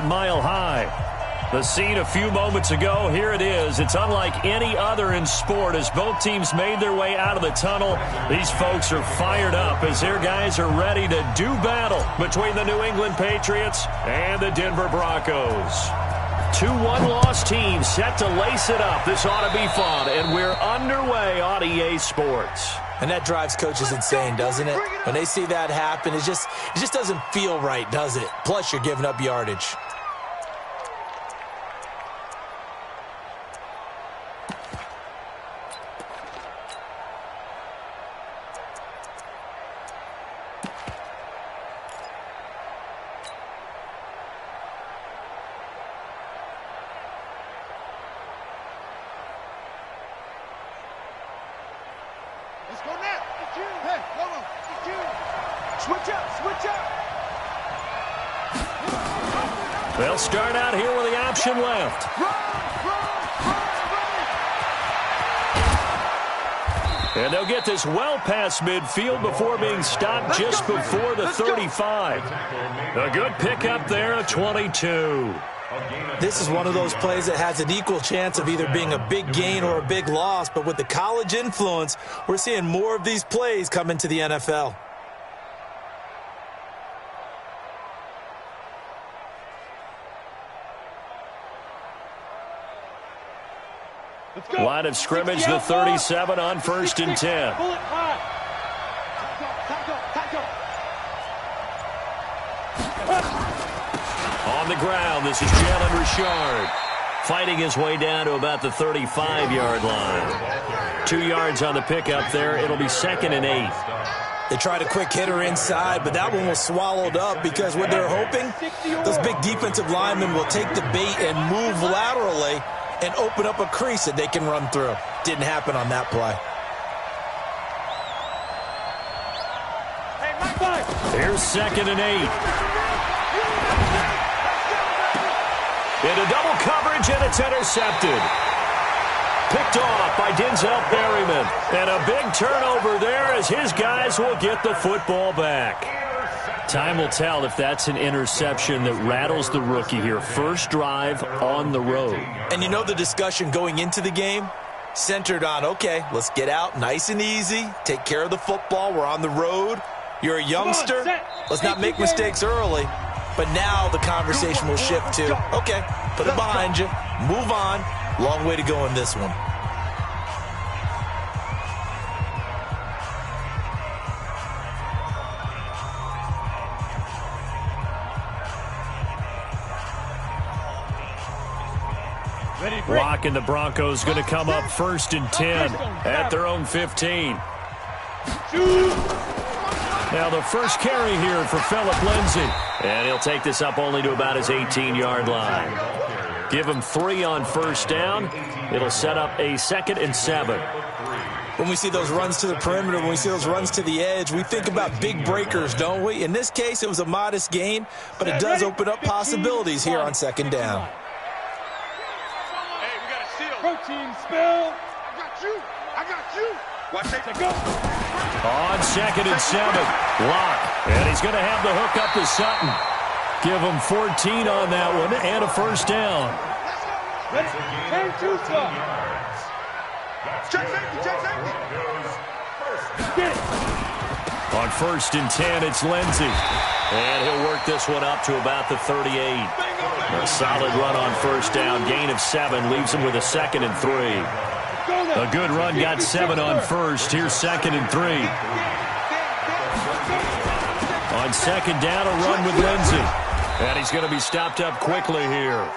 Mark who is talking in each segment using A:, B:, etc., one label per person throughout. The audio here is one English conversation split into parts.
A: Mile High. The scene a few moments ago, here it is. It's unlike any other in sport as both teams made their way out of the tunnel. These folks are fired up as their guys are ready to do battle between the New England Patriots and the Denver Broncos. Two one-loss teams set to lace it up. This ought to be fun, and we're underway on EA Sports.
B: And that drives coaches insane, doesn't it? When they see that happen, it just doesn't feel right, does it? Plus, you're giving up yardage.
A: They'll start out here with the option left. And they'll get this well past midfield before being stopped just before the 35. A good pickup there of 22.
B: This is one of those plays that has an equal chance of either being a big gain or a big loss, but with the college influence, we're seeing more of these plays come into the NFL.
A: Line of scrimmage, the 37 on 1st and 10. On the ground, this is Jalen Richard. Fighting his way down to about the 35-yard line. 2 yards on the pickup there. It'll be 2nd and 8.
B: They tried a quick hitter inside, but that one was swallowed up because what they're hoping, those big defensive linemen will take the bait and move laterally and open up a crease that they can run through. Didn't happen on that play.
A: Here's 2nd and 8. Into double coverage, and it's intercepted. Picked off by Denzel Berryman. And a big turnover there as his guys will get the football back. Time will tell if that's an interception that rattles the rookie here. First drive on the road.
B: And you know the discussion going into the game? Centered on, okay, let's get out nice and easy. Take care of the football. We're on the road. You're a youngster. Let's not make mistakes early. But now the conversation will shift to, okay, put it behind you. Move on. Long way to go in this one.
A: Rock and the Broncos going to come up 1st and 10 at their own 15. Now the first carry here for Phillip Lindsay. And he'll take this up only to about his 18-yard line. Give him 3 on 1st down. It'll set up a 2nd and 7.
B: When we see those runs to the perimeter, when we see those runs to the edge, we think about big breakers, don't we? In this case, it was a modest gain, but it does open up possibilities here on 2nd down.
C: Protein spill. I got you. Watch it. Go.
A: On 2nd and 7. Lock. And he's going to have the hook up to Sutton. Give him 14 on that one and a 1st down.
C: Ready? Turn 2 stop. Check safety. Get it.
A: On 1st and 10, it's Lindsay. And he'll work this one up to about the 38. A solid run on 1st down. Gain of 7 leaves him with a 2nd and 3. A good run got 7 on 1st. Here's 2nd and 3. On 2nd down, a run with Lindsay. And he's going to be stopped up quickly here.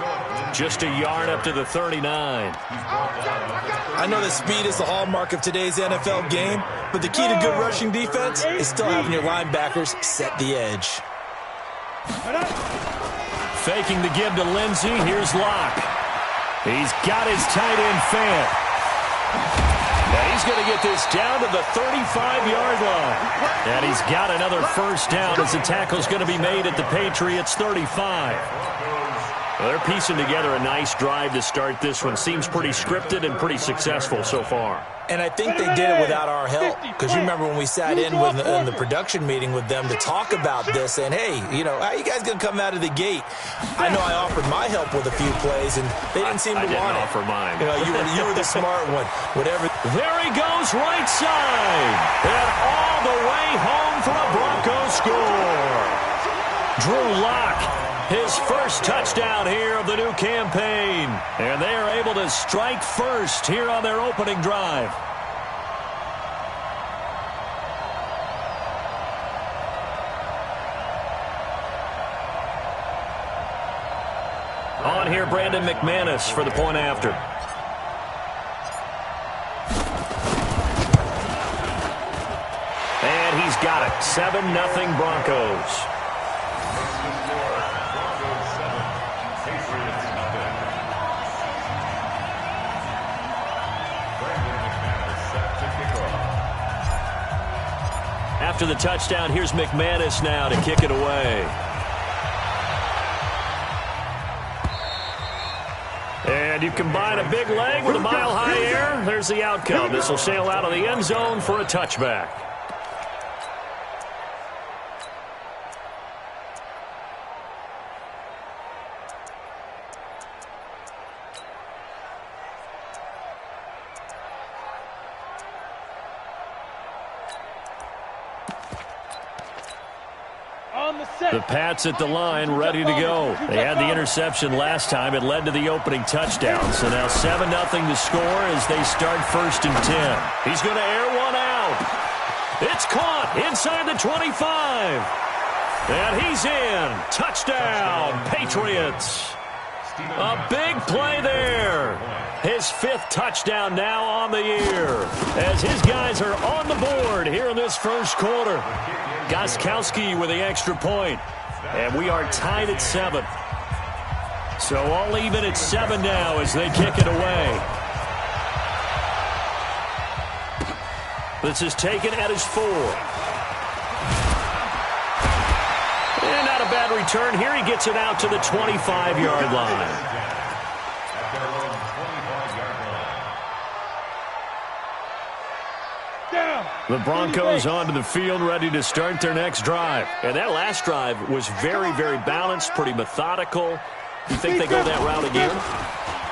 A: Just a yard up to the 39.
B: I know that speed is the hallmark of today's NFL game, but the key to good rushing defense is still having your linebackers set the edge.
A: Faking the give to Lindsay. Here's Locke. He's got his tight end fan. And he's going to get this down to the 35-yard line. And he's got another 1st down as the tackle's going to be made at the Patriots' 35. Well, they're piecing together a nice drive to start this one. Seems pretty scripted and pretty successful so far.
B: And I think they did it without our help, because you remember when we sat in the production meeting with them to talk about this, saying, hey, you know, how are you guys going to come out of the gate? I know I offered my help with a few plays, and they didn't seem to want it.
A: I didn't offer mine.
B: You know, you were the smart one. Whatever.
A: There he goes, right side. And all the way home for a Broncos score. Drew Lock, his first touchdown here of the new campaign. And they are able to strike first here on their opening drive. On here, Brandon McManus for the point after. And he's got it. 7-0 Broncos. After the touchdown, here's McManus now to kick it away. And you combine a big leg with a mile-high air, there's the outcome. This will sail out of the end zone for a touchback. The Pats at the line, ready to go. They had the interception last time. It led to the opening touchdown. So now 7-0 to score as they start 1st and 10. He's going to air one out. It's caught inside the 25. And he's in. Touchdown, Patriots. A big play there. His 5th touchdown now on the year as his guys are on the board here in this first quarter. Gostkowski with the extra point. And we are tied at 7. So all even at 7 now as they kick it away. This is taken at his 4. And not a bad return here. He gets it out to the 25-yard line. The Broncos onto the field, ready to start their next drive. And that last drive was very, very balanced, pretty methodical. You think they go that route again?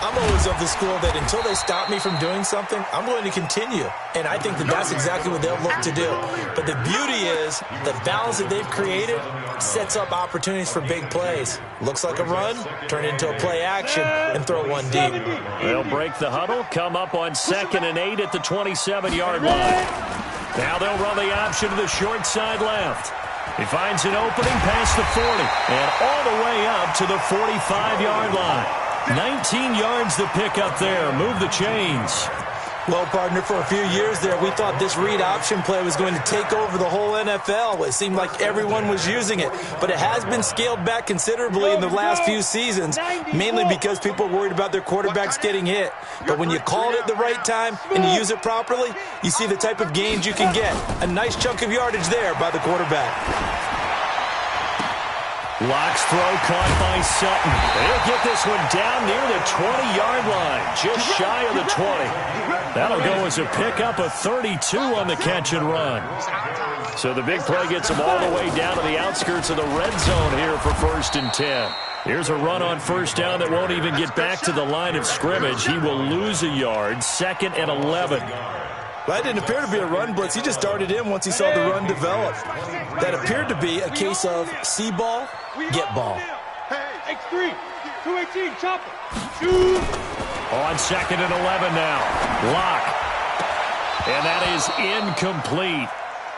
B: I'm always of the school that until they stop me from doing something, I'm going to continue. And I think that that's exactly what they'll look to do. But the beauty is the balance that they've created sets up opportunities for big plays. Looks like a run, turn it into a play action, and throw one deep.
A: They'll break the huddle, come up on 2nd and 8 at the 27-yard line. Now they'll run the option to the short side left. He finds an opening past the 40 and all the way up to the 45-yard line. 19 yards to pick up there. Move the chains.
B: Well, partner, for a few years there, we thought this read option play was going to take over the whole NFL. It seemed like everyone was using it. But it has been scaled back considerably in the last few seasons, mainly because people are worried about their quarterbacks getting hit. But when you call it at the right time and you use it properly, you see the type of gains you can get. A nice chunk of yardage there by the quarterback.
A: Lock's throw caught by Sutton. They'll get this one down near the 20-yard line, just shy of the 20. That'll go as a pickup of 32 on the catch and run. So the big play gets them all the way down to the outskirts of the red zone here for 1st and 10. Here's a run on 1st down that won't even get back to the line of scrimmage. He will lose a yard, 2nd and 11.
B: That didn't appear to be a run blitz. He just darted in once he saw the run develop. That appeared to be a case of see ball, get ball.
C: Hey, X3, 218, chopper. Shoot.
A: On 2nd and 11 now. Lock. And that is incomplete.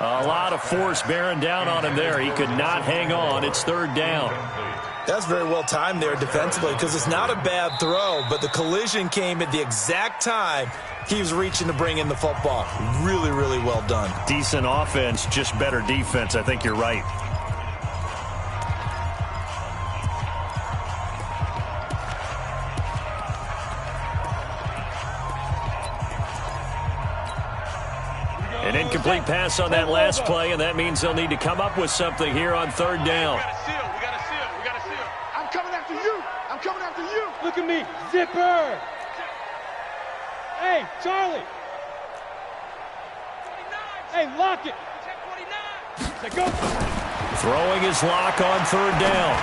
A: A lot of force bearing down on him there. He could not hang on. It's 3rd down.
B: That's very well timed there defensively because it's not a bad throw, but the collision came at the exact time he was reaching to bring in the football. Really, really well done.
A: Decent offense, just better defense. I think you're right. An incomplete pass on that last play, and that means they'll need to come up with something here on 3rd down.
C: We got to seal. I'm coming after you. I'm coming after you.
D: Look at me. Zipper. Hey, Charlie. Hey, lock it. Let go.
A: Throwing his lock on third down.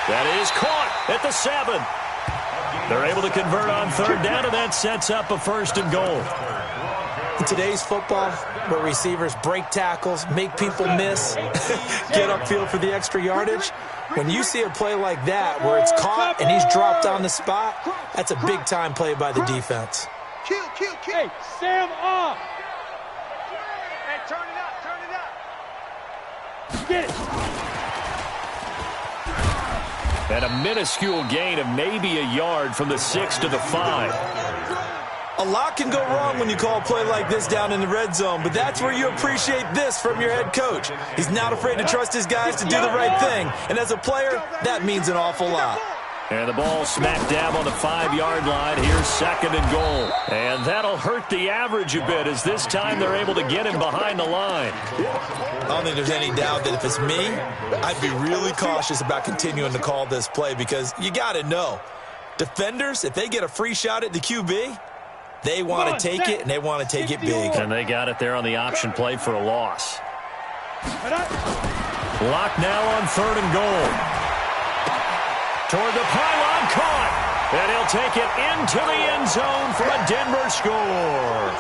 A: That is caught at the 7. They're able to convert on third down, and that sets up a 1st and goal.
B: In today's football, where receivers break tackles, make people miss, get upfield for the extra yardage, when you see a play like that where it's caught and he's dropped on the spot, that's a big-time play by the defense.
C: Kill.
D: Hey, Sam off.
C: Hey, turn it up.
D: Get it.
A: And a minuscule gain of maybe a yard from the 6 to the 5.
B: A lot can go wrong when you call a play like this down in the red zone, but that's where you appreciate this from your head coach. He's not afraid to trust his guys to do the right thing, and as a player, that means an awful lot.
A: And the ball smack dab on the 5-yard line. Here's 2nd and goal. And that'll hurt the average a bit, as this time they're able to get him behind the line.
B: I don't think there's any doubt that if it's me, I'd be really cautious about continuing to call this play, because you got to know, defenders, if they get a free shot at the QB, they want to take it, and they want to take it big.
A: And they got it there on the option play for a loss. Lock now on 3rd and goal. Toward the pylon, caught. And he'll take it into the end zone for a Denver score.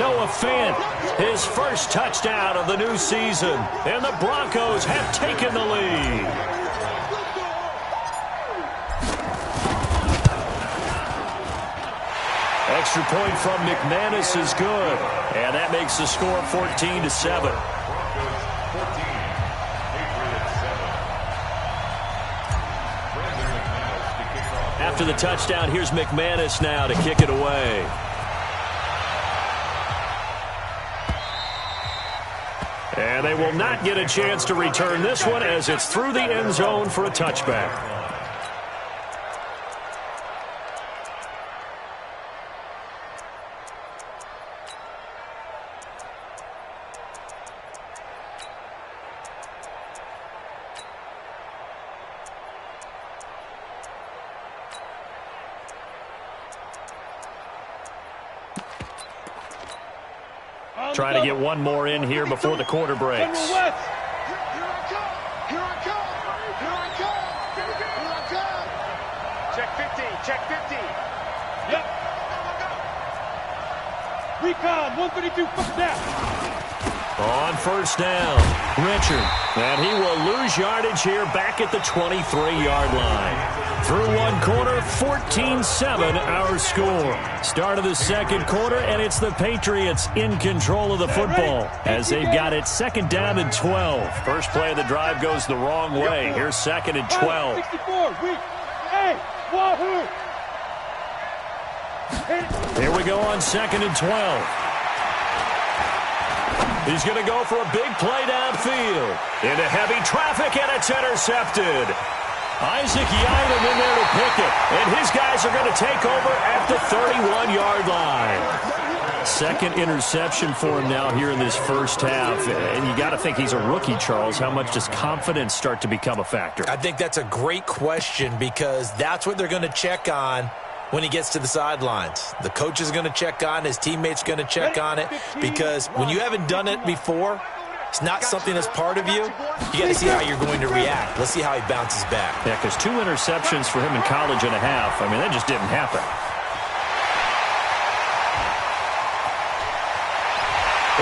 A: Noah Fant, his first touchdown of the new season. And the Broncos have taken the lead. Extra point from McManus is good. And that makes the score 14-7. After the touchdown, here's McManus now to kick it away. And they will not get a chance to return this one, as it's through the end zone for a touchback. Trying to get one more in here before the quarter breaks.
C: Here I come. Check 50.
D: Yep. Recon, 132, fuck that.
A: On 1st down, Richard. And he will lose yardage here back at the 23-yard line. Through one quarter, 14-7 our score. Start of the 2nd quarter, and it's the Patriots in control of the football as they've got it 2nd down and 12. First play of the drive goes the wrong way. Here's 2nd and 12.
D: 64, hey, wahoo.
A: Here we go on 2nd and 12. He's going to go for a big play downfield. Into heavy traffic, and it's intercepted. Isaac Yiadom in there to pick it. And his guys are going to take over at the 31-yard line. 2nd interception for him now here in this first half. And you got to think he's a rookie, Charles. How much does confidence start to become a factor?
B: I think that's a great question, because that's what they're going to check on when he gets to the sidelines. The coach is going to check on, his teammates going to check on it, because when you haven't done it before, it's not something that's part of you. You got to see how you're going to react. Let's see how he bounces back.
A: Yeah, because 2 interceptions for him in college and a half. I mean, that just didn't happen.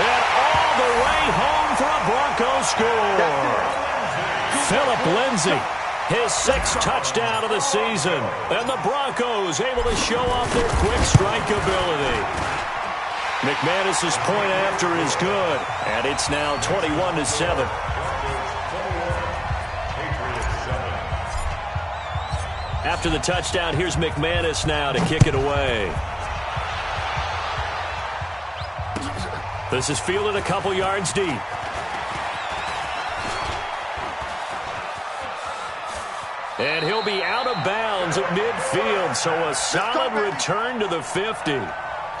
A: And all the way home for a Broncos score. Philip Lindsay, his 6th touchdown of the season. And the Broncos able to show off their quick strike ability. McManus's point after is good. And it's now 21-7. After the touchdown, here's McManus now to kick it away. This is fielded a couple yards deep. And he'll be out of bounds at midfield, so a solid return to the 50.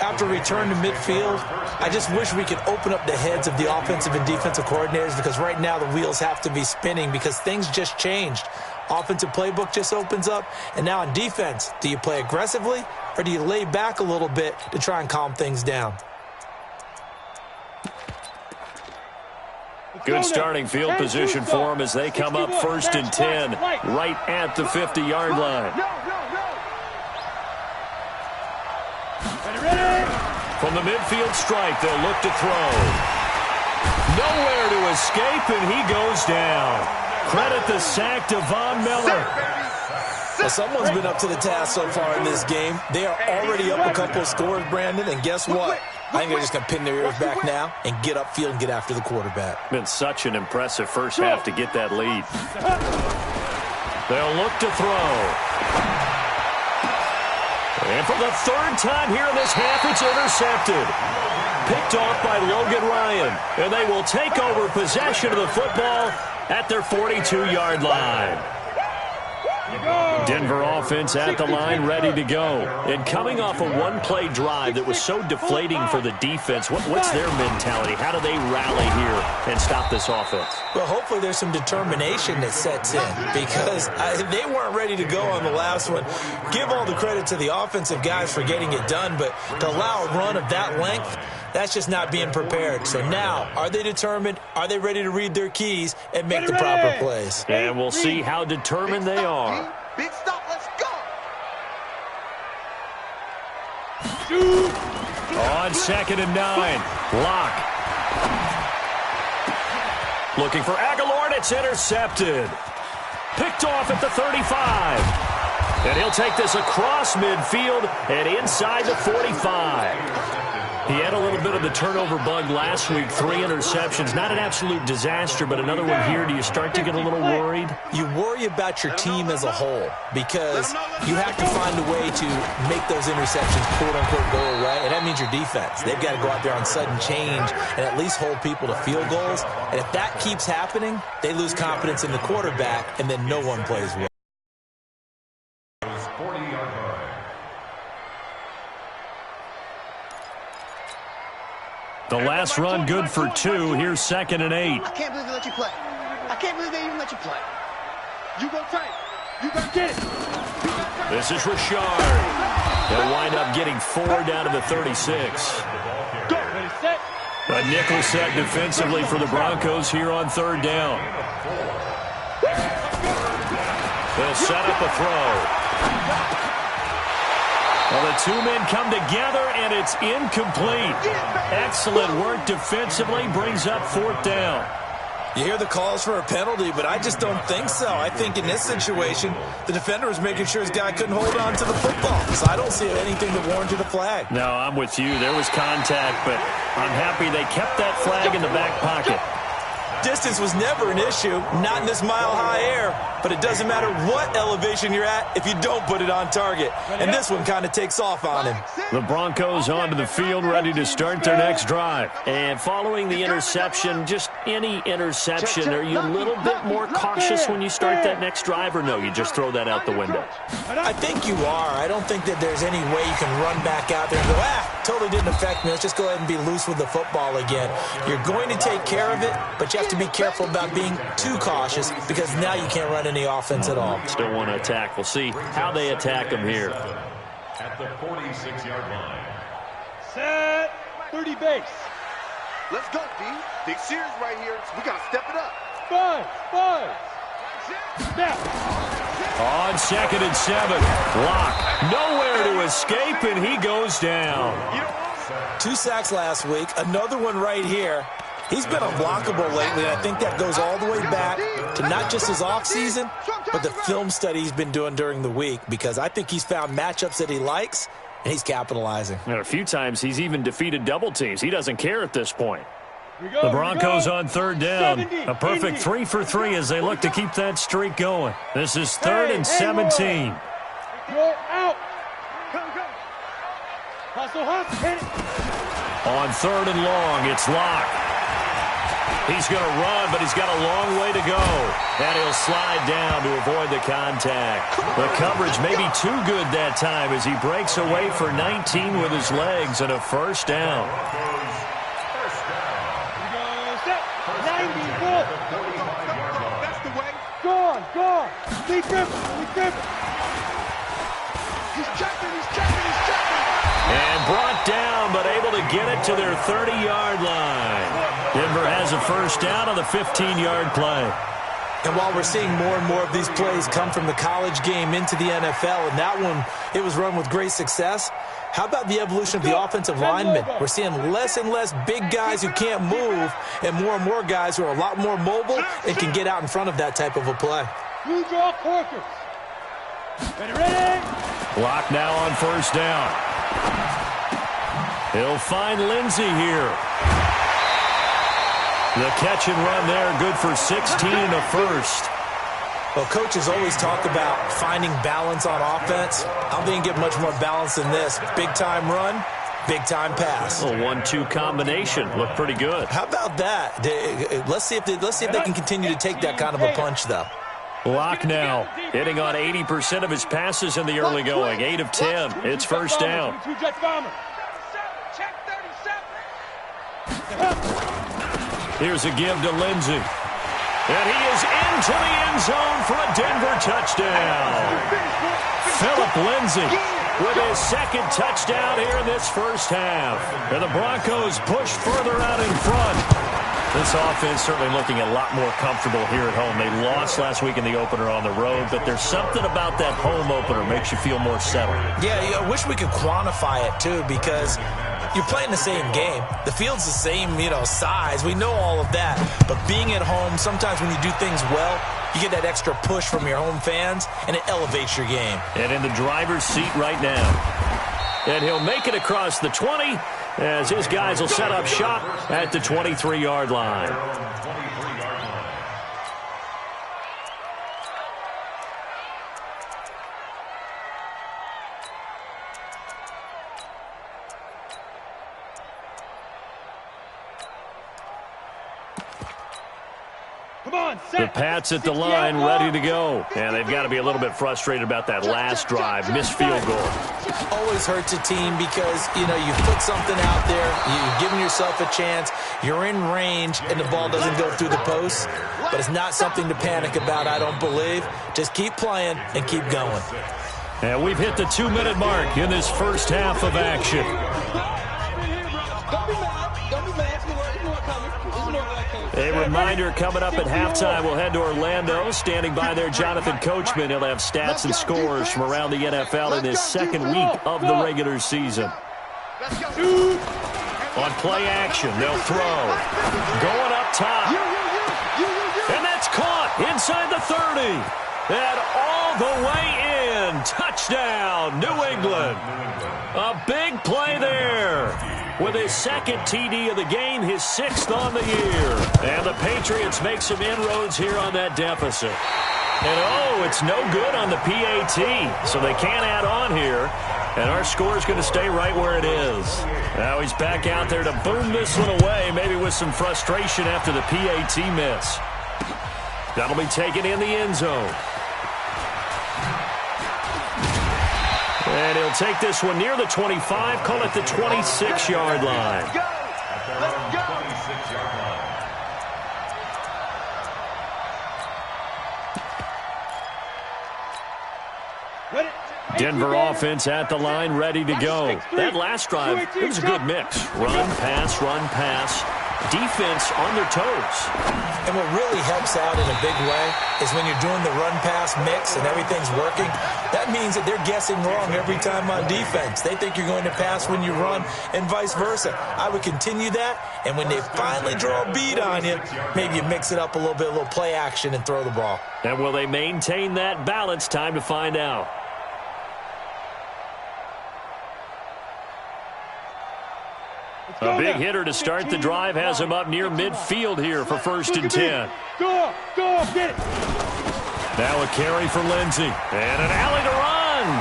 B: after return to midfield, I just wish we could open up the heads of the offensive and defensive coordinators, because right now the wheels have to be spinning because things just changed. Offensive playbook just opens up, and now on defense, do you play aggressively or do you lay back a little bit to try and calm things down?
A: Good starting field position for them as they come up 1st and 10, right at the 50-yard line. From the midfield strike, they'll look to throw. Nowhere to escape, and he goes down. Credit the sack to Von Miller.
B: Well, someone's been up to the task so far in this game. They are already up a couple of scores, Brandon, and guess what? I think they're just going to pin their ears back now and get upfield and get after the quarterback.
A: Been such an impressive first half to get that lead. They'll look to throw. And for the 3rd time here in this half, it's intercepted. Picked off by Logan Ryan. And they will take over possession of the football at their 42-yard line. Denver offense at the line, ready to go. And coming off a one-play drive that was so deflating for the defense, what's their mentality? How do they rally here and stop this offense?
B: Well, hopefully there's some determination that sets in, because they weren't ready to go on the last one. Give all the credit to the offensive guys for getting it done, but to allow a run of that length, that's just not being prepared. So now, are they determined? Are they ready to read their keys and make the proper plays?
A: And we'll see how determined they are.
C: Big stop, let's go.
A: On 2nd and 9, Locke. Looking for Aguilar, and it's intercepted. Picked off at the 35. And he'll take this across midfield and inside the 45. He had a little bit of the turnover bug last week, 3 interceptions. Not an absolute disaster, but another one here. Do you start to get a little worried?
B: You worry about your team as a whole, because you have to find a way to make those interceptions, quote-unquote, go away, and that means your defense. They've got to go out there on sudden change and at least hold people to field goals. And if that keeps happening, they lose confidence in the quarterback, and then no one plays well.
A: The last run good for 2. Here's 2nd and 8.
C: I can't believe they let you play. I can't believe they even let you play. You go tight. You got to get it.
A: This is Richard. They'll wind up getting 4 down to the 36.
C: Go. Ready, set.
A: A nickel set defensively for the Broncos here on 3rd down. They'll set up a throw. Well, the 2 men come together, and it's incomplete. Excellent work defensively, brings up 4th down.
B: You hear the calls for a penalty, but I just don't think so. I think in this situation, the defender was making sure his guy couldn't hold on to the football. So I don't see anything that warranted a flag.
A: No, I'm with you. There was contact, but I'm happy they kept that flag in the back pocket.
B: Distance was never an issue, not in this mile-high air, but it doesn't matter what elevation you're at if you don't put it on target. And this one kind of takes off on him.
A: The Broncos onto the field, ready to start their next drive. And following the interception, just any interception, are you a little bit more cautious when you start that next drive, or no, you just throw that out the window?
B: I think you are. I don't think that there's any way you can run back out there and go, totally didn't affect me. Let's just go ahead and be loose with the football again. You're going to take care of it, but you have to be careful about being too cautious, because now you can't run any offense at all.
A: Still want to attack. We'll see how they attack them here.
E: At the 46-yard line.
D: Set. 30 base.
C: Let's go, D. Big series right here. We got to step it up.
D: 5. Snap.
A: On 2nd and 7, Locke nowhere to escape, and he goes down.
B: 2 sacks last week, another one right here. He's been unblockable lately, and I think that goes all the way back to not just his offseason, but the film study he's been doing during the week, because I think he's found matchups that he likes, and he's capitalizing.
A: And a few times he's even defeated double teams. He doesn't care at this point. The Broncos on 3rd down. A perfect 3 for 3 as they look to keep that streak going. This is 3rd and 17.
D: Go out. Hustle, hit it.
A: On 3rd and long, it's Locke. He's going to run, but he's got a long way to go. And he'll slide down to avoid the contact. The coverage may be too good that time as he breaks away for 19 with his legs and a first down.
C: That's the way.
D: Go on. Keep gripping.
C: He's checking.
A: And brought down, but able to get it to their 30-yard line. Denver has a first down on the 15-yard play.
B: And while we're seeing more and more of these plays come from the college game into the NFL, and that one, it was run with great success, how about the evolution of the offensive linemen? We're seeing less and less big guys who can't move and more guys who are a lot more mobile and can get out in front of that type of a play.
D: You draw quarters. Ready?
A: Block now on first down. He'll find Lindsey here. The catch and run there, good for 16 and a first.
B: Well, coaches always talk about finding balance on offense. I don't think you get much more balance than this. Big-time run, big-time pass.
A: A 1-2 combination. Looked pretty good.
B: How about that? Let's see if they can continue to take that kind of a punch, though.
A: Block now. Hitting on 80% of his passes in the early going. 8 of 10. It's first down. Here's a give to Lindsey. And he is into the end zone for a Denver touchdown. Phillip Lindsey with his second touchdown here in this first half. And the Broncos push further out in front. This offense certainly looking a lot more comfortable here at home. They lost last week in the opener on the road, but there's something about that home opener makes you feel more settled.
B: Yeah, I wish we could quantify it, too, because you're playing the same game. The field's the same, size. We know all of that. But being at home, sometimes when you do things well, you get that extra push from your home fans, and it elevates your game.
A: And in the driver's seat right now. And he'll make it across the 20 as his guys will set up shop at the 23-yard line. The Pats at the line, ready to go. And they've got to be a little bit frustrated about that last drive. Missed field goal.
B: Always hurts a team because, you put something out there. You're giving yourself a chance. You're in range, and the ball doesn't go through the posts. But it's not something to panic about, I don't believe. Just keep playing and keep going.
A: And we've hit the 2-minute mark in this first half of action. A reminder coming up at halftime, we'll head to Orlando. Standing by there, Jonathan Coachman. He'll have stats and scores from around the NFL in his second week of the regular season. On play action, they'll throw. Going up top. And that's caught inside the 30. And all the way in. Touchdown, New England. A big play there. With his second TD of the game, his 6th on the year. And the Patriots make some inroads here on that deficit. And, it's no good on the PAT, so they can't add on here. And our score is going to stay right where it is. Now he's back out there to boom this one away, maybe with some frustration after the PAT miss. That'll be taken in the end zone. And he'll take this one near the 25, call it the 26-yard line.
C: Let's go.
A: Denver offense at the line, ready to go. That last drive, it was a good mix. Run, pass. Defense on their toes.
B: And what really helps out in a big way is when you're doing the run-pass mix and everything's working, that means that they're guessing wrong every time on defense. They think you're going to pass when you run and vice versa. I would continue that, and when they finally draw a bead on you, maybe you mix it up a little bit, a little play action and throw the ball.
A: And will they maintain that balance? Time to find out. A big hitter to start the drive has him up near midfield here for 1st and 10.
D: Go, get it.
A: Now a carry for Lindsey. And an alley to run.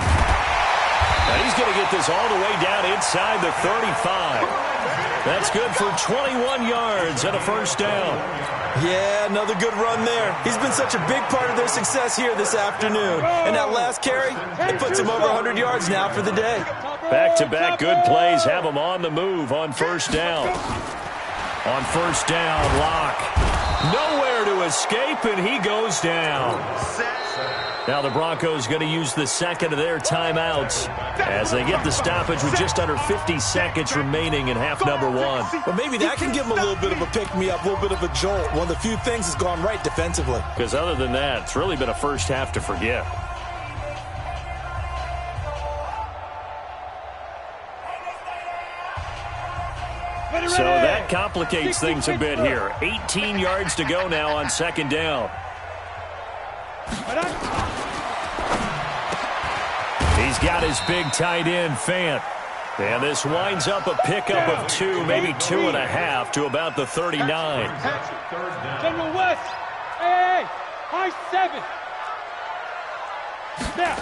A: And he's going to get this all the way down inside the 35. That's good for 21 yards and a first down.
B: Yeah, another good run there. He's been such a big part of their success here this afternoon. And that last carry, it puts him over 100 yards now for the day.
A: Back-to-back good plays have him on the move on first down. On first down, Locke. Nowhere to escape, and he goes down. Now the Broncos going to use the second of their timeouts as they get the stoppage with just under 50 seconds remaining in half number one.
B: Well, maybe that can give them a little bit of a pick-me-up, a little bit of a jolt. One of the few things that's gone right defensively.
A: Because other than that, it's really been a first half to forget. So that complicates things a bit here. 18 yards to go now on second down. He's got his big tight end, Fant. And this winds up a pickup of 2, maybe 2.5 to about the 39.
D: General West. Hey, high 7. Now.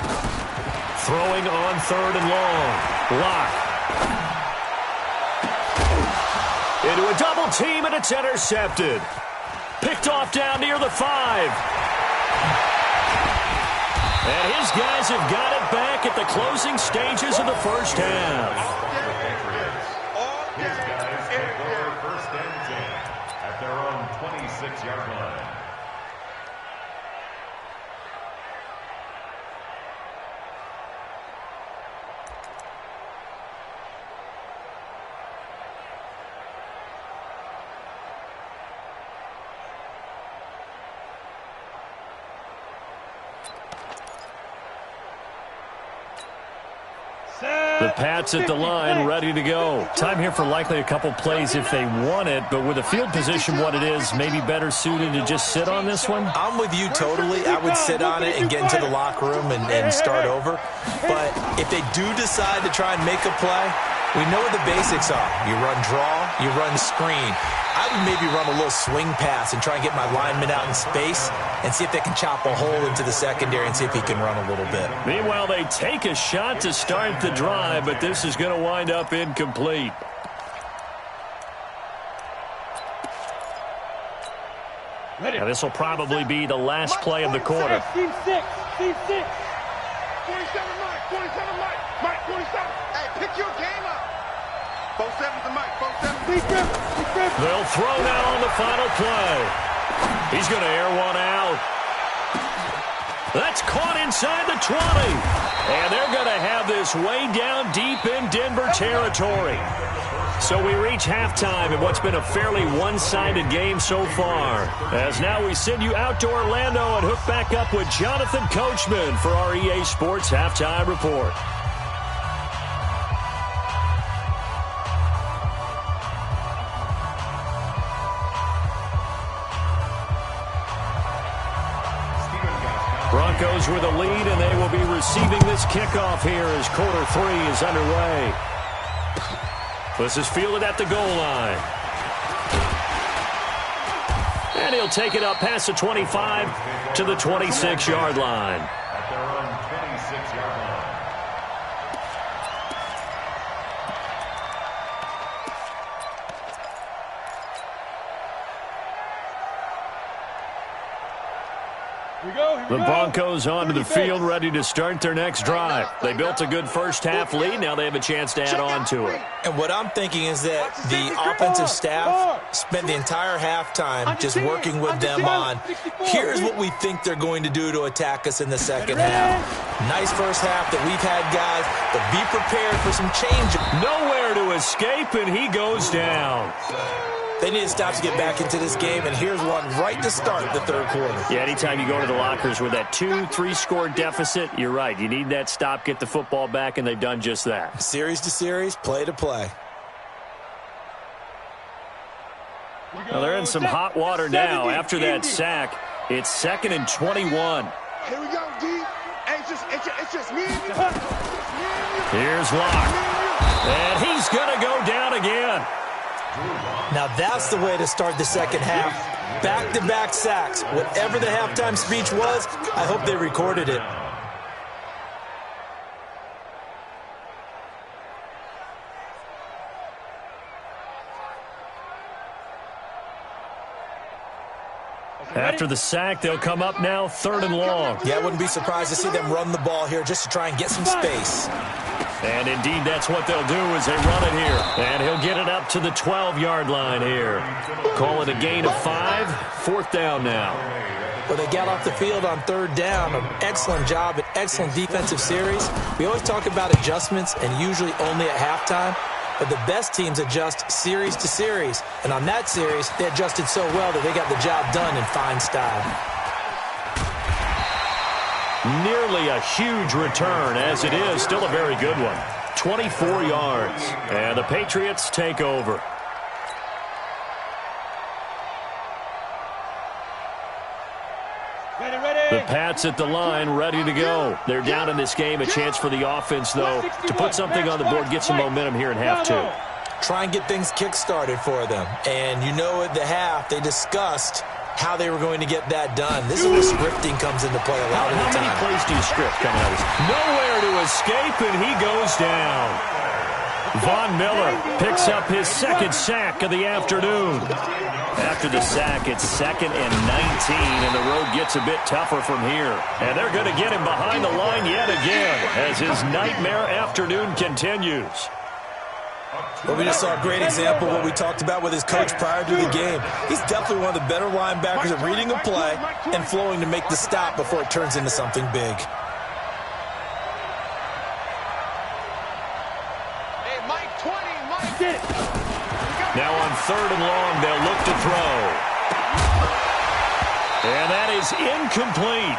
A: Throwing on third and long. Locke. Into a double team, and it's intercepted. Picked off down near the 5. And his guys have got it back at the closing stages of the first half.
E: His guys take over first and 10 at their own 26-yard line.
A: The Pats at the line, ready to go. Time here for likely a couple plays if they want it, but with the field position what it is, maybe better suited to just sit on this one?
B: I'm with you totally. I would sit on it and get into the locker room and start over. But if they do decide to try and make a play, we know what the basics are. You run draw, you run screen. I would maybe run a little swing pass and try and get my lineman out in space and see if they can chop a hole into the secondary and see if he can run a little bit.
A: Meanwhile, they take a shot to start the drive, but this is going to wind up incomplete. Now, this will probably be the last play of the quarter.
D: Team 6. Team 6.
C: 47 Mike. 47 Mike. Mike 47. Hey, pick your game up. 47 to Mike. 47.
A: They'll throw now on the final play. He's going to air one out. That's caught inside the 20. And they're going to have this way down deep in Denver territory. So we reach halftime in what's been a fairly one-sided game so far. As now we send you out to Orlando and hook back up with Jonathan Coachman for our EA Sports Halftime Report. Broncos with a lead, and they will be receiving this kickoff here as quarter 3 is underway. This is fielded at the goal line. And he'll take it up past the 25 to the 26-yard line.
E: At their own 26-yard line.
A: The Broncos onto the field, ready to start their next drive. They built a good first half lead. Now they have a chance to add on to it.
B: And what I'm thinking is that the offensive staff spent the entire halftime just working with them on, here's what we think they're going to do to attack us in the second half. Nice first half that we've had, guys, but be prepared for some change.
A: Nowhere to escape, and he goes down.
B: They need to stop to get back into this game, and here's one right to start the third quarter.
A: Yeah, anytime you go to the lockers with that 2-3 score deficit, you're right. You need that stop, get the football back, and they've done just that.
B: Series to series, play to play.
A: Well, they're in some hot water now. After that sack, it's 2nd and 21.
C: Here we go, D. Hey, it's just me and you.
A: Here's Locke. And he's going to go down again.
B: Now that's the way to start the second half. Back-to-back sacks. Whatever the halftime speech was, I hope they recorded it.
A: After the sack, they'll come up now 3rd and long.
B: Yeah, I wouldn't be surprised to see them run the ball here just to try and get some space.
A: And indeed, that's what they'll do as they run it here. And he'll get it up to the 12-yard line here. Call it a gain of 5. 4th down now.
B: Well, they got off the field on 3rd down. An excellent job, an excellent defensive series. We always talk about adjustments, and usually only at halftime. But the best teams adjust series to series. And on that series, they adjusted so well that they got the job done in fine style.
A: Nearly a huge return, as it is still a very good one. 24 yards. And the Patriots take over. The Pats at the line, ready to go. They're down in this game. A chance for the offense, though, to put something on the board, get some momentum here in half 2.
B: Try and get things kick-started for them. And you know at the half, they discussed how they were going to get that done. This is where scripting comes into play a lot of the time.
A: How many plays do you script coming out of this? Nowhere to escape, and he goes down. Von Miller picks up his 2nd sack of the afternoon. After the sack, it's 2nd and 19, and the road gets a bit tougher from here. And they're going to get him behind the line yet again as his nightmare afternoon continues.
B: Well, we just saw a great example of what we talked about with his coach prior to the game. He's definitely one of the better linebackers at reading a play and flowing to make the stop before it turns into something big.
A: Now on 3rd and long, they'll look to throw. And that is incomplete.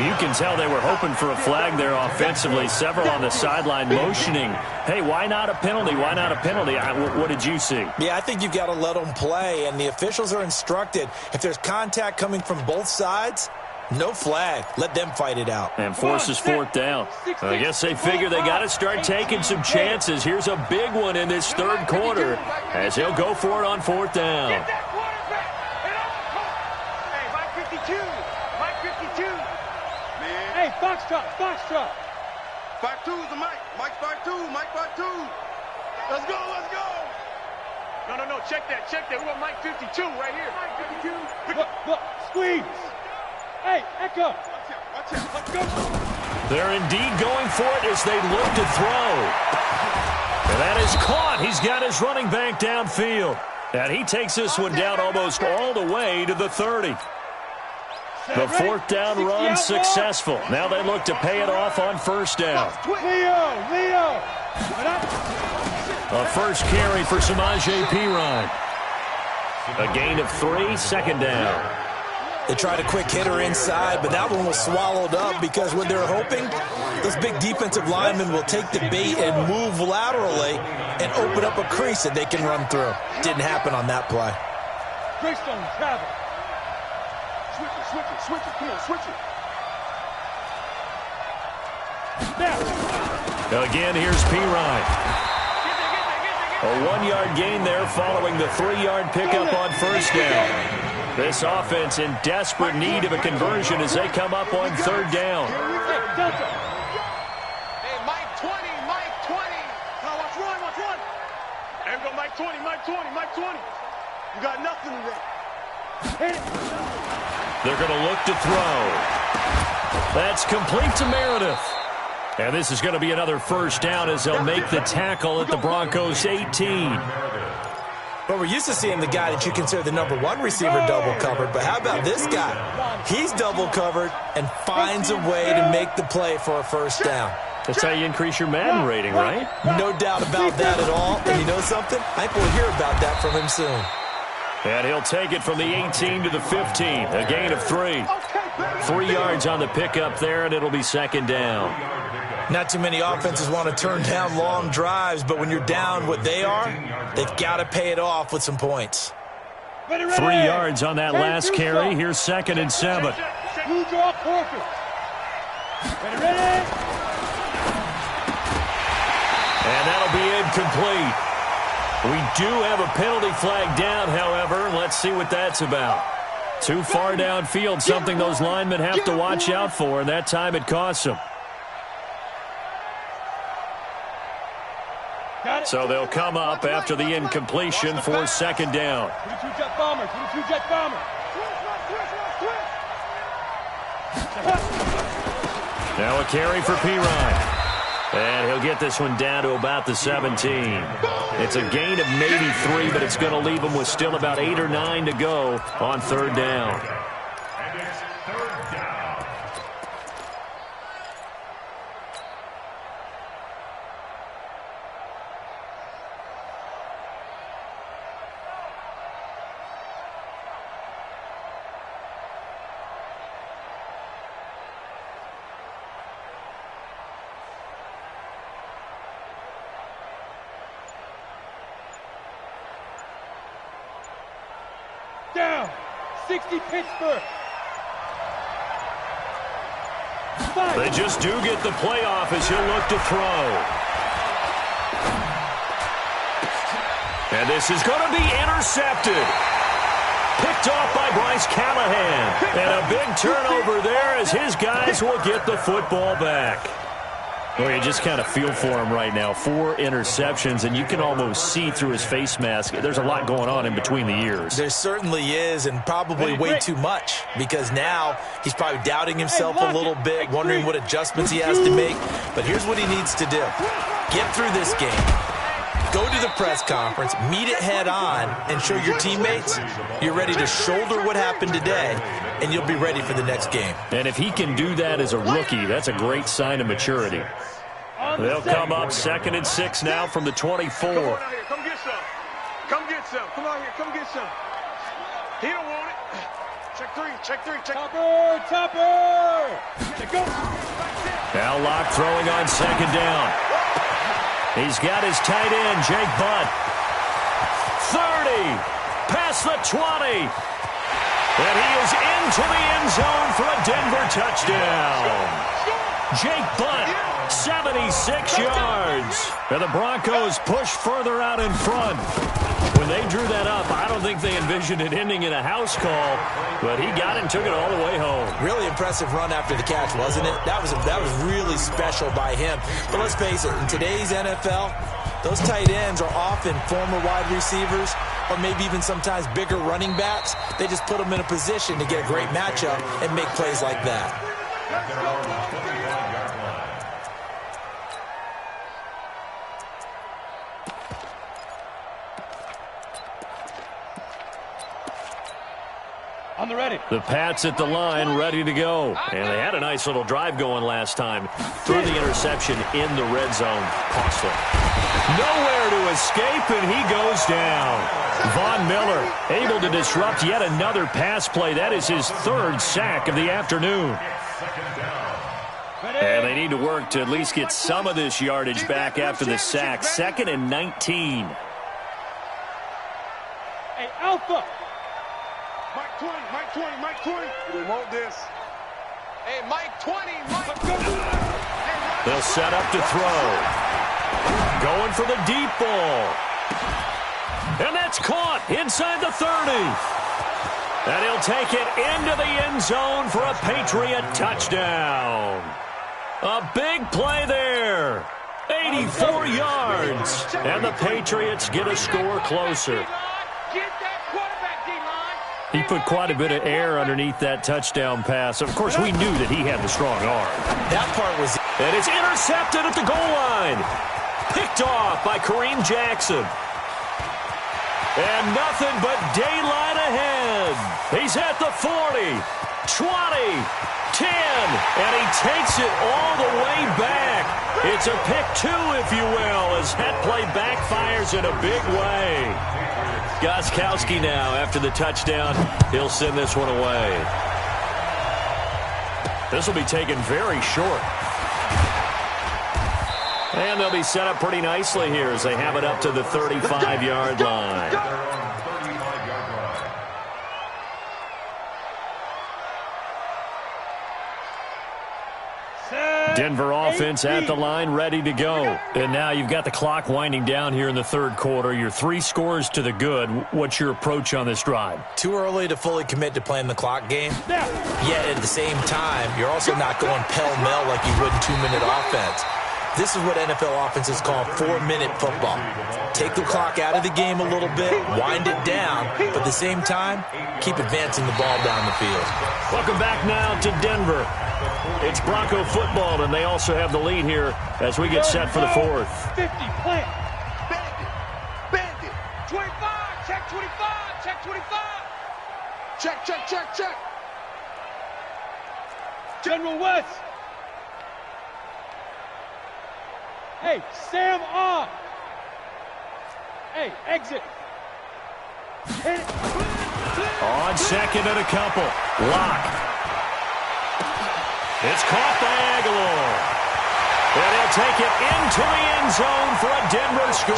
A: You can tell they were hoping for a flag there offensively. Several on the sideline motioning. Hey, why not a penalty? Why not a penalty? What did you see?
B: Yeah, I think you've got to let them play, and the officials are instructed. If there's contact coming from both sides, no flag. Let them fight it out.
A: And forces 4th down. I guess they figure they got to start taking some chances. Here's a big one in this 3rd quarter as he'll go for it on 4th down.
D: Hey, Foxtrot, Foxtrot.
C: 5-2 is the Mike. Mike 5-2, Mike 5-2. Let's go, let's go.
D: No, check that. We want Mike 52 right here. Mike 52. Look, squeeze. Hey, Echo.
C: Watch out.
D: Let's go.
A: They're indeed going for it as they look to throw. And that is caught. He's got his running back downfield. And he takes this one down almost all the way to the 30. The 4th down run successful. Now they look to pay it off on 1st down.
D: Leo.
A: A first carry for Samaje Perine. A gain of 3, 2nd down.
B: They tried a quick hitter inside, but that one was swallowed up because what they're hoping, this big defensive lineman will take the bait and move laterally and open up a crease that they can run through. Didn't happen on that play.
D: Greystone travel.
C: Switch it. Come on, switch it.
A: Again, here's Perine. A 1-yard gain there following the 3-yard pickup on 1st down. This offense in desperate need of a conversion as they come up on 3rd down.
D: Hey, Mike 20. Now watch one. There we go, Mike 20. You got nothing today. Hit it.
A: They're going to look to throw. That's complete to Meredith. And this is going to be another 1st down as they'll make the tackle at the Broncos 18.
B: Well, we're used to seeing the guy that you consider the #1 receiver double covered, but how about this guy? He's double covered and finds a way to make the play for a 1st down.
A: That's how you increase your Madden rating, right?
B: No doubt about that at all. And you know something? I think we'll hear about that from him soon.
A: And he'll take it from the 18 to the 15. A gain of 3. 3 yards on the pickup there, and it'll be 2nd down.
B: Not too many offenses want to turn down long drives, but when you're down what they are, they've got to pay it off with some points.
A: 3 yards on that last carry. Here's 2nd and 7.
D: Blue draw perfect. Ready.
A: And that'll be incomplete. We do have a penalty flag down, however. Let's see what that's about. Too far downfield, something those linemen have to watch out for, and that time it costs them. So they'll come up after the incompletion for 2nd down.
D: 22 jet bombers.
A: Now a carry for Pirine. And he'll get this one down to about the 17. It's a gain of maybe 3, but it's going to leave him with still about 8 or 9 to go on third down.
E: And it's third down.
D: Down. 60 Pittsburgh.
A: They just do get the playoff as he'll look to throw. And this is going to be intercepted. Picked off by Bryce Callahan. And a big turnover there as his guys will get the football back. Well, you just kind of feel for him right now. 4 interceptions, and you can almost see through his face mask. There's a lot going on in between the ears.
B: There certainly is, and probably way too much, because now he's probably doubting himself a little bit, wondering what adjustments he has to make. But here's what he needs to do. Get through this game. Go to the press conference, meet it head on, and show your teammates you're ready to shoulder what happened today, and you'll be ready for the next game.
A: And if he can do that as a rookie, that's a great sign of maturity. They'll come up 2nd and 6 now from the 24.
D: Come on out here. Come get some. Come get some. Come out here. Come get some. He don't want it. Check 3. Check 3. Check. Topper. Go.
A: Now Locke throwing on 2nd down. He's got his tight end, Jake Butt. 30. Past the 20. And he is into the end zone for a Denver touchdown. Jake Butt, 76 yards. And the Broncos push further out in front. When they drew that up, I don't think they envisioned it ending in a house call, but he got it and took it all the way home.
B: Really impressive run after the catch, wasn't it? That was really special by him. But let's face it, in today's NFL, those tight ends are often former wide receivers or maybe even sometimes bigger running backs. They just put them in a position to get a great matchup and make plays like that.
D: On the ready.
A: The Pats at the line, ready to go. And they had a nice little drive going last time. Threw the interception in the red zone. Costly. Nowhere to escape, and he goes down. Von Miller able to disrupt yet another pass play. That is his 3rd sack of the afternoon. And they need to work to at least get some of this yardage back after the sack. 2nd and 19.
D: Hey, Alpha. Mike 20, Mike 20, Mike 20. We want this. Hey, Mike 20, Mike 20.
A: They'll set up to throw. Going for the deep ball. And that's caught inside the 30. And he'll take it into the end zone for a Patriot touchdown. A big play there. 84 yards. And the Patriots get a score closer. He put quite a bit of air underneath that touchdown pass. Of course, we knew that he had the strong arm.
B: That part was...
A: And it's intercepted at the goal line. Picked off by Kareem Jackson. And nothing but daylight ahead. He's at the 40, 20, 10, and he takes it all the way back. It's a pick 2, if you will, as that play backfires in a big way. Gostkowski now, after the touchdown, he'll send this one away. This will be taken very short. And they'll be set up pretty nicely here as they have it up to the 35-yard line. Denver offense at the line, ready to go. And now you've got the clock winding down here in the 3rd quarter. You're 3 scores to the good. What's your approach on this drive?
B: Too early to fully commit to playing the clock game. Yet at the same time, you're also not going pell-mell like you would in 2-minute offense. This is what NFL offenses call 4-minute football. Take the clock out of the game a little bit, wind it down, but at the same time, keep advancing the ball down the field.
A: Welcome back now to Denver. It's Bronco football, and they also have the lead here as we get set for the fourth.
D: 50, plant. Bandit. 25, check 25, check 25. Check. General West. Hey, Sam off. Hey, exit. Hit it.
A: On second and a couple. Lock. It's caught by Aguilar. And he'll take it into the end zone for a Denver score.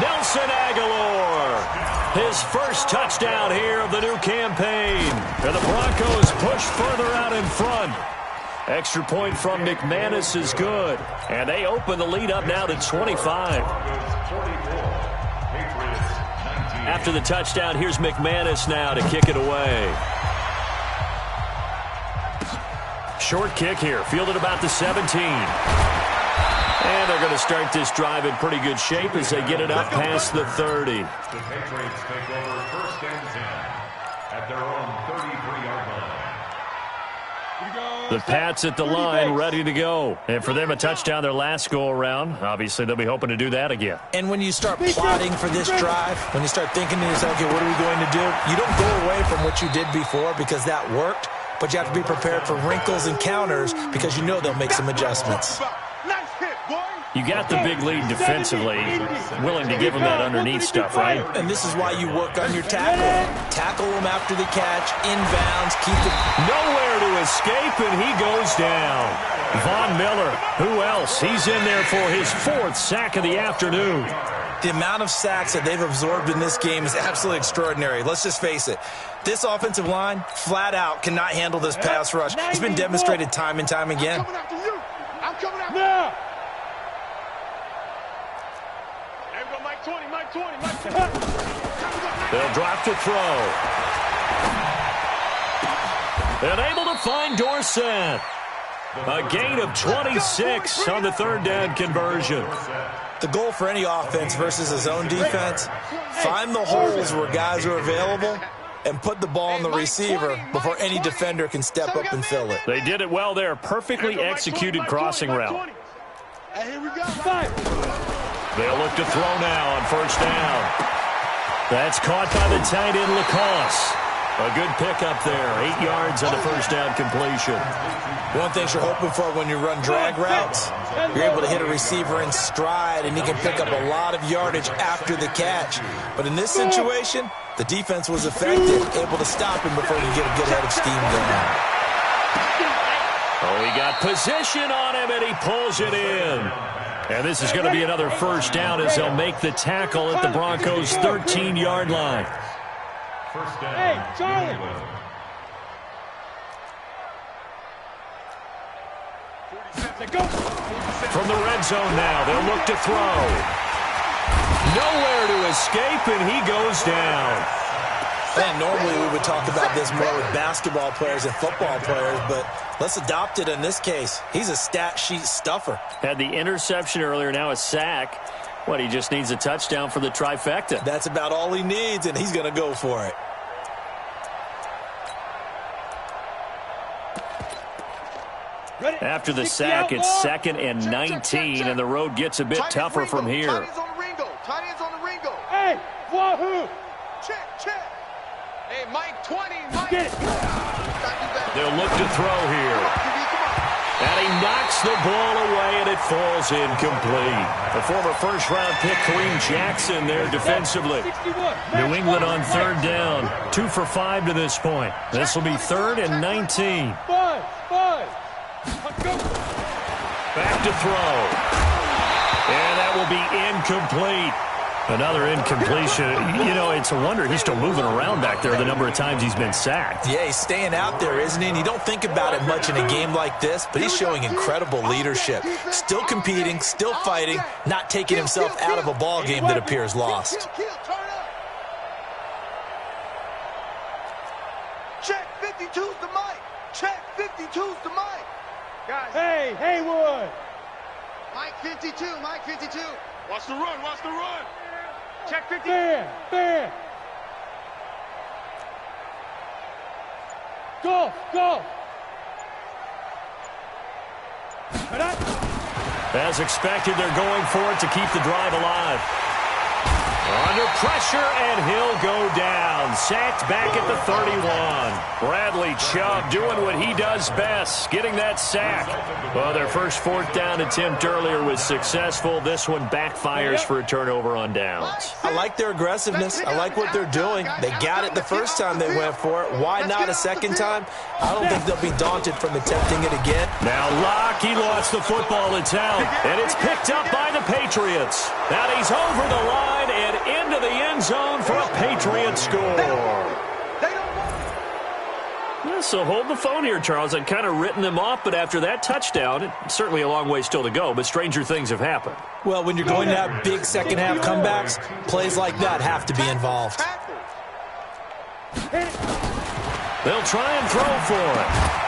A: Nelson Aguilar, his first touchdown here of the new campaign. And the Broncos push further out in front. Extra point from McManus is good. And they open the lead up now to 25. After the touchdown, here's McManus now to kick it away. Short kick here, fielded about the 17. And they're going to start this drive in pretty good shape as they get it up past the 30.
E: The Patriots take over first and 10 at their own 33-yard line.
A: The Pats at the line, ready to go. And for them, a touchdown their last go-around. Obviously, they'll be hoping to do that again.
B: And when you start plotting for this drive, when you start thinking to yourself, okay, what are we going to do? You don't go away from what you did before because that worked, but you have to be prepared for wrinkles and counters because you know they'll make some adjustments.
A: You got the big lead defensively, willing to give them that underneath stuff, right?
B: And this is why you work on your tackle. Tackle them after the catch, inbounds, keep it.
A: Nowhere to escape, and he goes down. Von Miller, who else? He's in there for his fourth sack of the afternoon.
B: The amount of sacks that they've absorbed in this game is absolutely extraordinary. Let's just face it. This offensive line, flat out, cannot handle this pass rush. It's been demonstrated time and time again.
D: I'm coming after you. Mike 20.
A: They'll drop to throw. And able to find Dorsett. A gain of 26 on the third down conversion.
B: The goal for any offense versus his own defense, find the holes where guys are available and put the ball on the receiver before any defender can step up and fill it.
A: They did it well there. Perfectly executed crossing route.
D: Here we go.
A: They'll look to throw now on first down. That's caught by the tight end, Lacoste. A good pickup there. 8 yards on the first down completion.
B: One thing you're hoping for when you run drag routes, you're able to hit a receiver in stride, and he can pick up a lot of yardage after the catch. But in this situation, the defense was effective, able to stop him before he could get a good head of steam going.
A: Oh, he got position on him, and he pulls it in. And this is going to be another first down as they'll make the tackle at the Broncos' 13-yard line.
E: First down.
D: Hey, Charlie.
A: From the red zone now, they'll look to throw. Nowhere to escape, and he goes down.
B: And normally we would talk about this more with basketball players and football players, but let's adopt it in this case. He's a stat sheet stuffer.
A: Had the interception earlier, now a sack. What, he just needs a touchdown for the trifecta.
B: That's about all he needs, and he's going to go for it.
A: After the sack, it's 2nd and 19, and the road gets a bit tougher from here.
C: Tight ends on the Ringo.
D: Hey, wahoo!
C: Check. Hey, Mike 20. Mike.
D: Get it.
A: They'll look to throw here. And he knocks the ball away, and it falls incomplete. The former first-round pick, Kareem Jackson, there defensively. New England on third down. 2 for 5 to this point. This will be 3rd and 19.
D: Five.
A: Back to throw. And that will be incomplete. Another incompletion. You know, it's a wonder he's still moving around back there the number of times he's been sacked.
B: Yeah, he's staying out there, isn't he? And you don't think about it much in a game like this, but he's showing incredible leadership. Still competing, still fighting, not taking himself out of a ball game that appears lost.
C: Check 52's the Mike. Check 52's the Mike. Guys.
D: Hey, Haywood.
C: Mike 52, Mike 52.
D: Watch the run, watch the run. Check 50.
F: Fair. Go.
A: As expected, they're going for it to keep the drive alive. Under pressure, and he'll go down. Sacked back at the 31. Bradley Chubb doing what he does best, getting that sack. Well, their first fourth down attempt earlier was successful. This one backfires for a turnover on downs.
B: I like their aggressiveness. I like what they're doing. They got it the first time they went for it. Why not a second time? I don't think they'll be daunted from attempting it again.
A: Now Locke, he lost the football. It's out, and it's picked up by the Patriots. Now he's over the line and into the end zone for a Patriot score. Yeah, so hold the phone here, Charles. I'd kind of written them off, but after that touchdown, it's certainly a long way still to go, but stranger things have happened.
B: Well, when you're going to have big second-half comebacks, plays like that have to be involved.
A: They'll try and throw for it.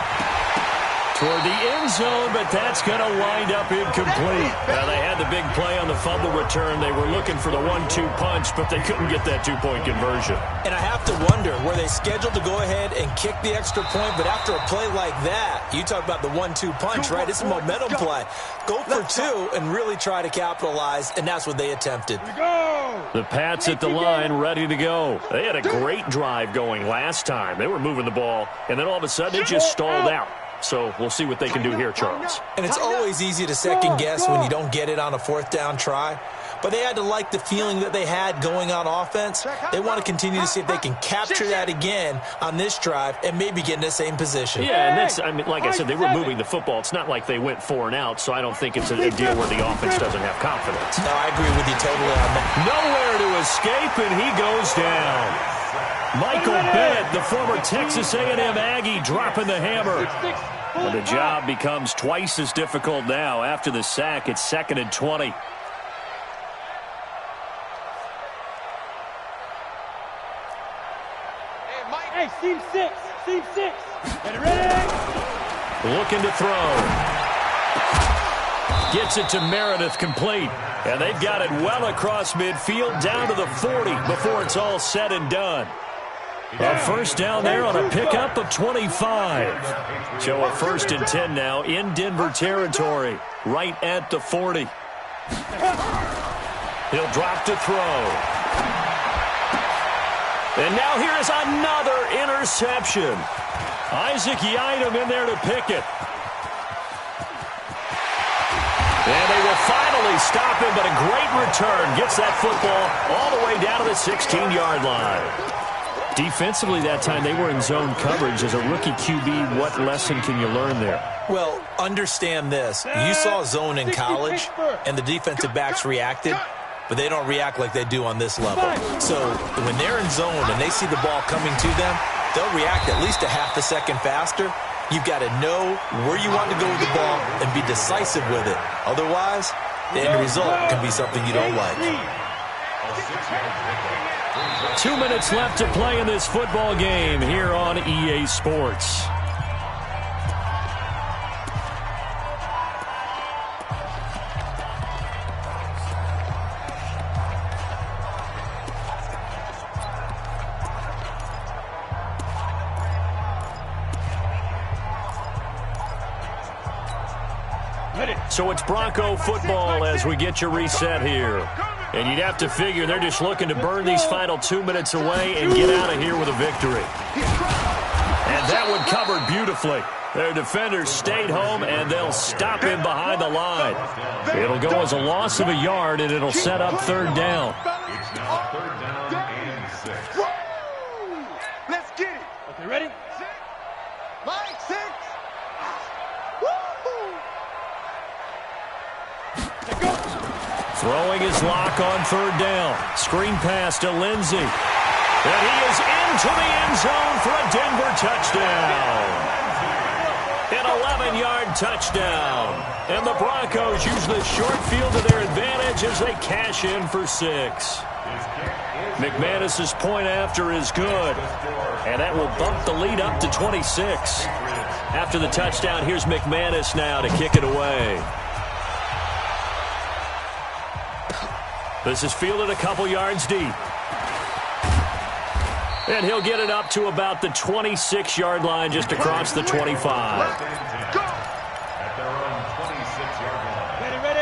A: Toward the end zone, but that's going to wind up incomplete. Now, they had the big play on the fumble return. They were looking for the 1-2 punch, but they couldn't get that two-point conversion.
B: And I have to wonder, were they scheduled to go ahead and kick the extra point? But after a play like that, you talk about the 1-2 punch, right? It's a momentum play. Go for two and really try to capitalize, and that's what they attempted.
A: The Pats at the line, ready to go. They had a great drive going last time. They were moving the ball, and then all of a sudden it just stalled out. So we'll see what they can do here, Charles.
B: And it's always easy to second-guess when you don't get it on a fourth-down try. But they had to like the feeling that they had going on offense. They want to continue to see if they can capture that again on this drive and maybe get in the same position.
A: Yeah, and that's, I mean, like I said, they were moving the football. It's not like they went 4 and out, so I don't think it's a deal where the offense doesn't have confidence.
B: No, I agree with you totally on that.
A: Nowhere to escape, and he goes down. Michael Bennett, the former Texas A&M Aggie, dropping the hammer. And the job becomes twice as difficult now. After the sack, it's 2nd and 20.
F: Hey, seam six. Get ready.
A: Looking to throw. Gets it to Meredith, complete. And they've got it well across midfield, down to the 40 before it's all said and done. A first down there on a pickup of 25. So a 1st and 10 now in Denver territory, right at the 40. He'll drop to throw. And now here's another interception. Isaac Yiadom in there to pick it. And they will finally stop him, but a great return. Gets that football all the way down to the 16-yard line. Defensively that time, they were in zone coverage. As a rookie QB, what lesson can you learn there?
B: Well, understand this. You saw zone in college, and the defensive backs reacted, but they don't react like they do on this level. So when they're in zone and they see the ball coming to them, they'll react at least a half a second faster. You've got to know where you want to go with the ball and be decisive with it. Otherwise, the end result can be something you don't like.
A: 2 minutes left to play in this football game here on EA Sports. So it's Bronco football as we get you reset here. And you'd have to figure they're just looking to burn these final 2 minutes away and get out of here with a victory. And that one covered beautifully. Their defenders stayed home, and they'll stop him behind the line. It'll go as a loss of a yard, and it'll set up 3rd down.
E: It's now 3rd down and 6.
C: Let's get it.
F: Okay, ready?
C: Mike 6.
A: Throwing his lock on 3rd down. Screen pass to Lindsey. And he is into the end zone for a Denver touchdown. An 11-yard touchdown. And the Broncos use the short field to their advantage as they cash in for 6. McManus's point after is good. And that will bump the lead up to 26. After the touchdown, here's McManus now to kick it away. This is fielded a couple yards deep. And he'll get it up to about the 26-yard line, just across the 25.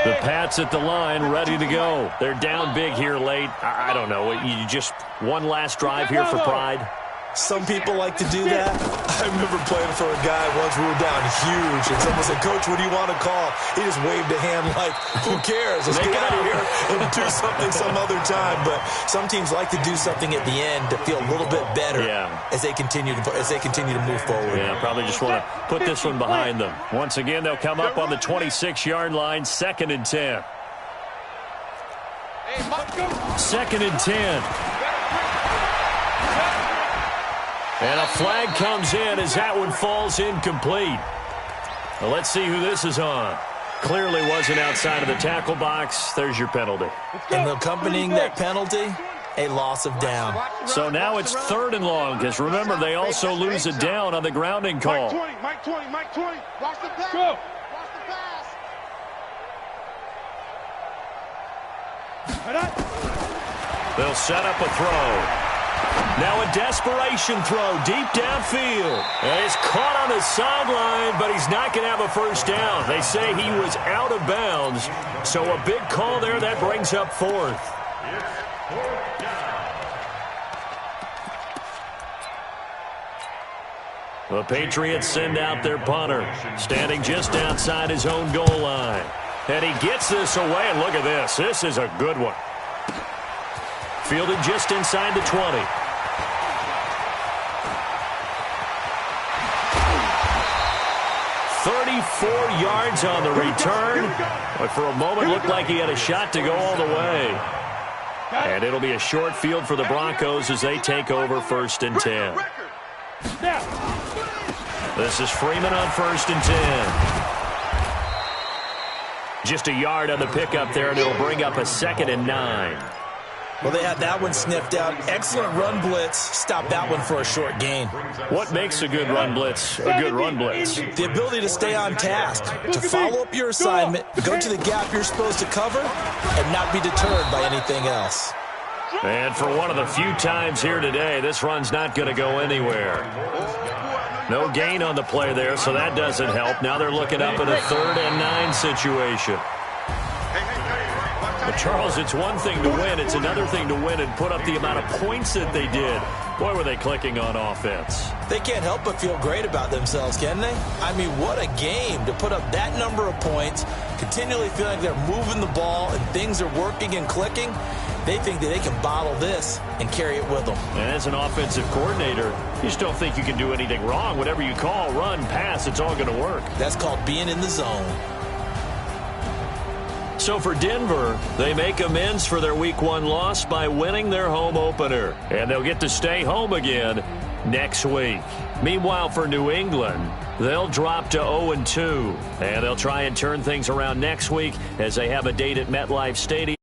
A: The Pats at the line, ready to go. They're down big here late. I don't know. You just one last drive here for pride.
B: Some people like to do that. I remember playing for a guy once. We were down huge, and someone said, "Coach, what do you want to call?" He just waved a hand like, "Who cares? Let's get out of here and do something some other time." But some teams like to do something at the end to feel a little bit better as they continue to move forward.
A: Yeah, probably just want to put this one behind them. Once again, they'll come up on the 26-yard line, 2nd and 10. 2nd and 10. And a flag comes in as that one falls incomplete. Well, let's see who this is on. Clearly wasn't outside of the tackle box. There's your penalty.
B: And accompanying that penalty, a loss of down.
A: So now it's 3rd and long, because remember, they also lose a down on the grounding call.
C: Mike 20, Mike 20. Watch the pass.
F: Go.
C: Watch the pass.
A: They'll set up a throw. Now a desperation throw deep downfield. And he's caught on the sideline, but he's not going to have a first down. They say he was out of bounds. So a big call there. That brings up 4th. The Patriots send out their punter, standing just outside his own goal line. And he gets this away, and look at this. This is a good one. Fielded just inside the 20. Yards on the return, but for a moment looked like he had a shot to go all the way. And it'll be a short field for the Broncos as they take over 1st and 10. This is Freeman on 1st and 10. Just a yard on the pickup there, and it'll bring up a 2nd and 9.
B: Well, they had that one sniffed out. Excellent run blitz. Stop that one for a short gain.
A: What makes a good run blitz a good run blitz?
B: The ability to stay on task, to follow up your assignment, go to the gap you're supposed to cover, and not be deterred by anything else.
A: And for one of the few times here today, this run's not going to go anywhere. No gain on the play there, so that doesn't help. Now they're looking up at a 3rd and 9 situation. But Charles, it's one thing to win. It's another thing to win and put up the amount of points that they did. Boy, were they clicking on offense.
B: They can't help but feel great about themselves, can they? I mean, what a game to put up that number of points, continually feeling like they're moving the ball and things are working and clicking. They think that they can bottle this and carry it with them.
A: And as an offensive coordinator, you just don't think you can do anything wrong. Whatever you call, run, pass, it's all going to work.
B: That's called being in the zone.
A: So for Denver, they make amends for their Week 1 loss by winning their home opener. And they'll get to stay home again next week. Meanwhile, for New England, they'll drop to 0-2. And they'll try and turn things around next week as they have a date at MetLife Stadium.